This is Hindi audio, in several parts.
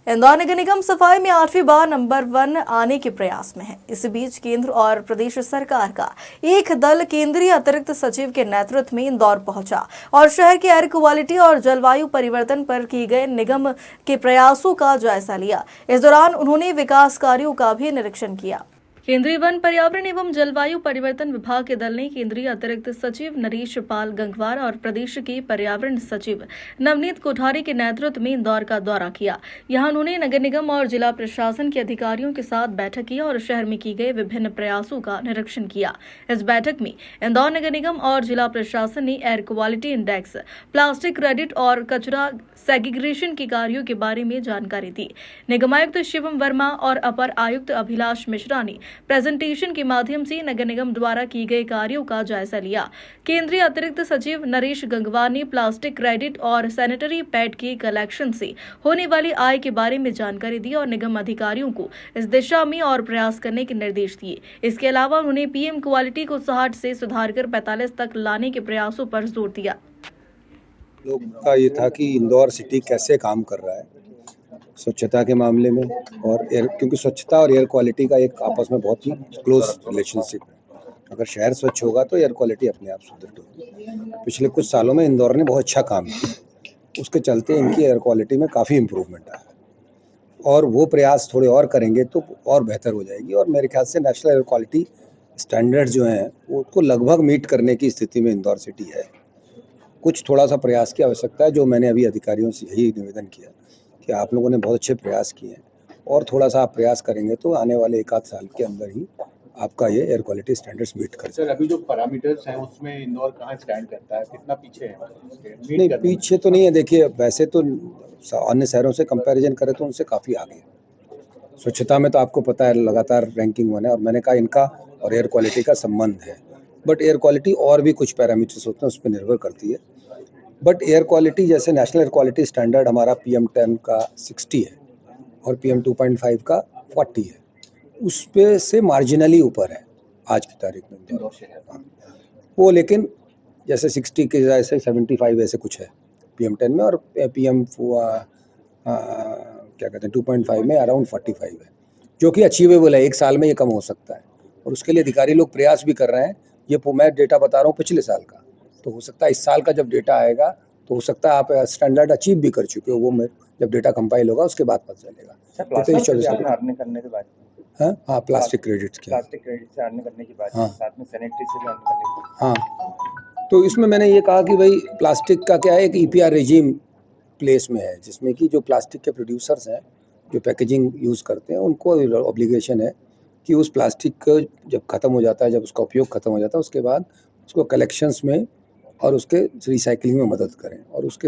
इंदौर नगर निगम सफाई में 8वीं बार नंबर 1 आने के प्रयास में है। इस बीच केंद्र और प्रदेश सरकार का एक दल केंद्रीय अतिरिक्त सचिव के नेतृत्व में इंदौर पहुंचा और शहर की एयर क्वालिटी और जलवायु परिवर्तन पर किए गए निगम के प्रयासों का जायजा लिया। इस दौरान उन्होंने विकास कार्यों का भी निरीक्षण किया। केंद्रीय वन, पर्यावरण एवं जलवायु परिवर्तन विभाग के दल ने केंद्रीय अतिरिक्त सचिव नरेश पाल गंगवार और प्रदेश के पर्यावरण सचिव नवनीत कोठारी के नेतृत्व में इंदौर का दौरा किया। यहां उन्होंने नगर निगम और जिला प्रशासन के अधिकारियों के साथ बैठक की और शहर में की गए विभिन्न प्रयासों का निरीक्षण किया। इस बैठक में इंदौर नगर निगम और जिला प्रशासन ने air quality index, plastic credit और कचरा सेग्रीगेशन के कार्यों के बारे में जानकारी दी। निगमायुक्त शिवम वर्मा और अपर आयुक्त अभिलाष मिश्रा ने प्रेजेंटेशन के माध्यम से नगर निगम द्वारा की गए कार्यों का जायजा लिया। केंद्रीय अतिरिक्त सचिव नरेश गंगवार ने प्लास्टिक क्रेडिट और सैनिटरी पैड के कलेक्शन से होने वाली आय के बारे में जानकारी दी और निगम अधिकारियों को इस दिशा में और प्रयास करने के निर्देश दिए। इसके अलावा उन्होंने पीएम क्वालिटी को 60 से सुधारकर 45 तक लाने के प्रयासों पर जोर दिया। लोग का ये था कि इंदौर सिटी कैसे काम कर रहा है स्वच्छता के मामले में और एयर, क्योंकि स्वच्छता और एयर क्वालिटी का एक आपस में बहुत ही क्लोज रिलेशनशिप है। अगर शहर स्वच्छ होगा तो एयर क्वालिटी अपने आप सुधर होगी। पिछले कुछ सालों में इंदौर ने बहुत अच्छा काम किया, उसके चलते इनकी एयर क्वालिटी में काफ़ी इम्प्रूवमेंट आया और वो प्रयास थोड़े और करेंगे तो और बेहतर हो जाएगी। और मेरे ख्याल से नेशनल एयर क्वालिटी स्टैंडर्ड जो हैं उसको लगभग मीट करने की स्थिति में इंदौर सिटी है। कुछ थोड़ा सा प्रयास की आवश्यकता है, जो मैंने अभी अधिकारियों से यही निवेदन किया कि आप लोगों ने बहुत अच्छे प्रयास किए हैं और थोड़ा सा आप प्रयास करेंगे तो आने वाले 1 आध साल के अंदर ही आपका ये एयर क्वालिटी स्टैंडर्ड्स मीट कर सर, अभी जो पैरामीटर्स हैं उसमें इंदौर कहाँ स्टैंड करता है, कितना पीछे है? नहीं, पीछे तो नहीं है। देखिए, वैसे तो अन्य शहरों से कंपैरिजन करें तो उनसे काफ़ी आगे है। स्वच्छता में तो आपको पता है लगातार रैंकिंग 1 है और मैंने कहा इनका और एयर क्वालिटी का संबंध है। बट एयर क्वालिटी और भी कुछ पैरामीटर्स होते हैं, उस पर निर्भर करती है। बट एयर क्वालिटी जैसे नेशनल एयर क्वालिटी स्टैंडर्ड हमारा PM10 का 60 है और PM 2.5 का 40 है, उस पे से मार्जिनली ऊपर है आज की तारीख में इंदौर शहर। वो लेकिन जैसे 60 के जैसे 75 ऐसे कुछ है PM10 में और PM क्या कहते हैं 2.5 में अराउंड 45 है, जो कि अचीवेबल है। 1 साल में ये कम हो सकता है और उसके लिए अधिकारी लोग प्रयास भी कर रहे हैं। ये मैं डेटा बता रहा हूँ पिछले साल का, तो हो सकता है इस साल का जब डेटा आएगा तो हो सकता है आप स्टैंडर्ड अचीव भी कर चुके हो। वो मैं जब डेटा कंपाइल होगा उसके बाद पता चलेगा। हाँ, प्लास्टिक क्रेडिट से अर्न करने की बात, साथ में सैनिटरी से भी अर्न करने की बात। हाँ, तो इसमें मैंने ये कहा कि भाई प्लास्टिक का क्या है, एक EPR रेजिम प्लेस में है, जिसमें कि जो प्लास्टिक के प्रोड्यूसर्स हैं जो पैकेजिंग यूज़ करते हैं उनको ऑब्लिगेशन है कि उस प्लास्टिक को जब ख़त्म हो जाता है, जब उसका उपयोग ख़त्म हो जाता है, उसके बाद उसको कलेक्शंस में और उसके रिसाइकलिंग में मदद करें और उसके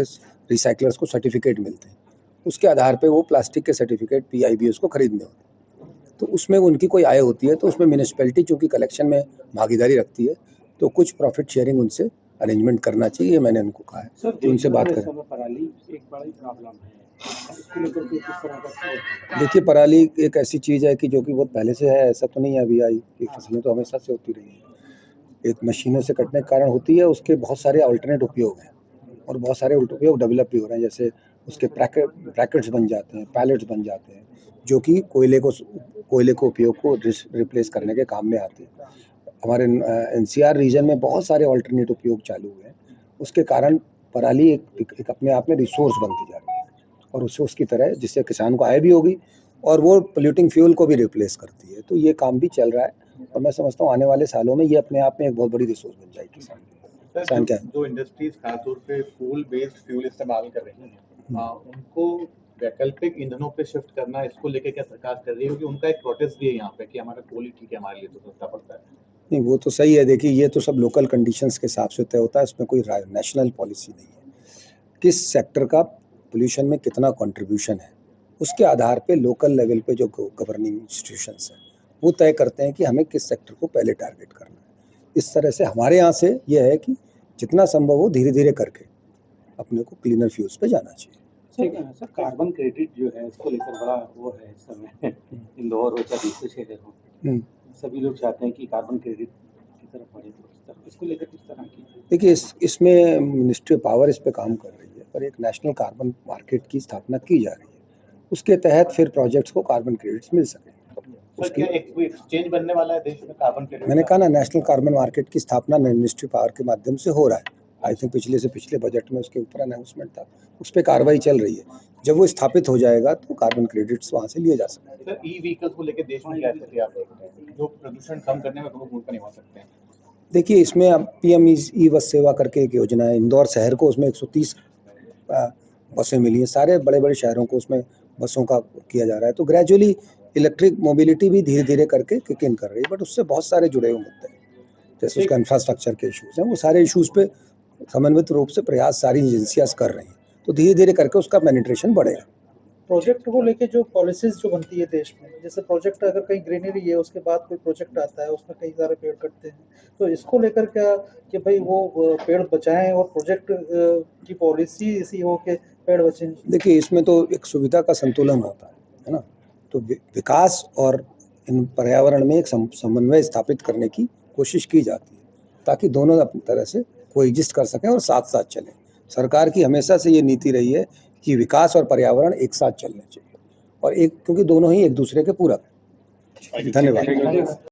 रिसाइकलर्स को सर्टिफिकेट मिलते हैं। उसके आधार पे वो प्लास्टिक के सर्टिफिकेट PIBS को खरीदने होते हैं। तो उसमें उनकी कोई आय होती है, तो उसमें म्यूनिसिपैलिटी चूँकि कलेक्शन में भागीदारी रखती है तो कुछ प्रॉफिट शेयरिंग उनसे अरेंजमेंट करना चाहिए। मैंने उनको कहा है कि उनसे बात करें। देखिए, पराली एक ऐसी चीज़ है कि जो कि बहुत पहले से है, ऐसा तो नहीं है अभी आई। ये फसलें तो हमेशा से होती रही हैं। एक मशीनों से कटने के कारण होती है, उसके बहुत सारे अल्टरनेट उपयोग हैं और बहुत सारे उपयोग डेवलप भी हो रहे हैं। जैसे उसके ब्रैकेट्स बन जाते हैं, पैलेट्स बन जाते हैं, जो कि कोयले को उपयोग को रिप्लेस करने के काम में आते हैं। हमारे NCR रीजन में बहुत सारे अल्टरनेट उपयोग चालू हुए हैं। उसके कारण पराली एक अपने आप में रिसोर्स बनती जा रही है और उसकी तरह, जिससे किसान को आय भी होगी और वो पोल्यूटिंग फ्यूल को भी रिप्लेस करती है। तो ये काम भी चल रहा है और मैं समझता हूँ आने वाले सालों में ये अपने आप में एक बहुत बड़ी रिसोर्स बन जाएगी किसान के। किसान क्या जो इंडस्ट्रीज खासतौर पे फूल बेस्ड फ्यूल इस्तेमाल कर रही हैं, उनको वैकल्पिक ईंधनों पे शिफ्ट करना, इसको लेके क्या सरकार कर रही है? क्योंकि उनका एक प्रोटेस्ट भी है यहाँ पे कि हमारा कोल ही ठीक है, हमारे लिए तो सस्ता पड़ता है। नहीं, वो तो सही है। देखिए, ये तो सब लोकल कंडीशंस के हिसाब से तय होता है, इसमें कोई नेशनल पॉलिसी नहीं है। किस सेक्टर का पोल्यूशन में कितना कंट्रीब्यूशन है, उसके आधार पे लोकल लेवल पे जो गवर्निंग इंस्टीट्यूशंस हैं वो तय करते हैं कि हमें किस सेक्टर को पहले टारगेट करना है। इस तरह से हमारे यहाँ से ये है कि जितना संभव हो धीरे धीरे करके अपने को क्लीनर फ्यूल्स पे जाना चाहिए। सर, कार्बन क्रेडिट जो है इसको लेकर बड़ा वो है इस समय इंदौर हो चाहे दूसरे शहर हो, सभी लोग चाहते हैं कि कार्बन क्रेडिट की तरफ बढ़े, तो इसको लेकर किस तरह की? देखिए, इसमें मिनिस्ट्री ऑफ पावर इस पे काम कर रही है, पर एक नेशनल कार्बन मार्केट की स्थापना की जा रही है उसके तहत फिर प्रोजेक्ट्स को कार्बन क्रेडिट्स मिल सके। सर क्या एक कोई एक्सचेंज बनने वाला है देश में कार्बन क्रेडिट? मैंने कहा ना, नेशनल कार्बन मार्केट की स्थापना मिनिस्ट्री पावर के माध्यम से हो रहा है। आई थिंक पिछले से पिछले बजट में उसके ऊपर अनाउंसमेंट था, उस पर कार्रवाई चल रही है। जब वो स्थापित हो जाएगा तो कार्बन क्रेडिट्स वहाँ से लिए जा सकते हैं। सर ई व्हीकल्स को लेकर देश में क्या स्थिति आप देखते हैं जो प्रदूषण कम करने में प्रमुख भूमिका निभा सकते हैं? देखिए, इसमें अब पीएम ई बस सेवा करके एक योजना है। इंदौर शहर को उसमें 130 बसें मिली हैं। सारे बड़े बड़े शहरों को उसमें बसों का किया जा रहा है। तो ग्रेजुअली इलेक्ट्रिक मोबिलिटी भी धीरे धीरे करके किक इन कर रही है, बट उससे बहुत सारे जुड़े हुए मुद्दे हैं, जैसे उसका इंफ्रास्ट्रक्चर के इशूज़ हैं। वो सारे इशूज़ पे समन्वित रूप से प्रयास सारी एजेंसियाँ कर रही हैं, तो धीरे धीरे करके उसका पेनिट्रेशन बढ़ेगा। प्रोजेक्ट को लेके जो पॉलिसीज जो बनती है देश में, जैसे प्रोजेक्ट अगर कहीं ग्रीनरी है, उसके बाद कोई प्रोजेक्ट आता है, उसमें कई सारे पेड़ कटते हैं, तो इसको लेकर क्या कि भाई वो पेड़ बचाएं और प्रोजेक्ट की पॉलिसी ऐसी हो कि पेड़ बचें? देखिए, इसमें तो एक सुविधा का संतुलन होता है ना। तो विकास और इन पर्यावरण में एक समन्वय स्थापित करने की कोशिश की जाती है, ताकि दोनों अपनी तरह से कोएग्जिस्ट कर सकें और साथ साथ चलें। सरकार की हमेशा से ये नीति रही है कि विकास और पर्यावरण एक साथ चलने चाहिए, और क्योंकि दोनों ही एक दूसरे के पूरक हैं। धन्यवाद।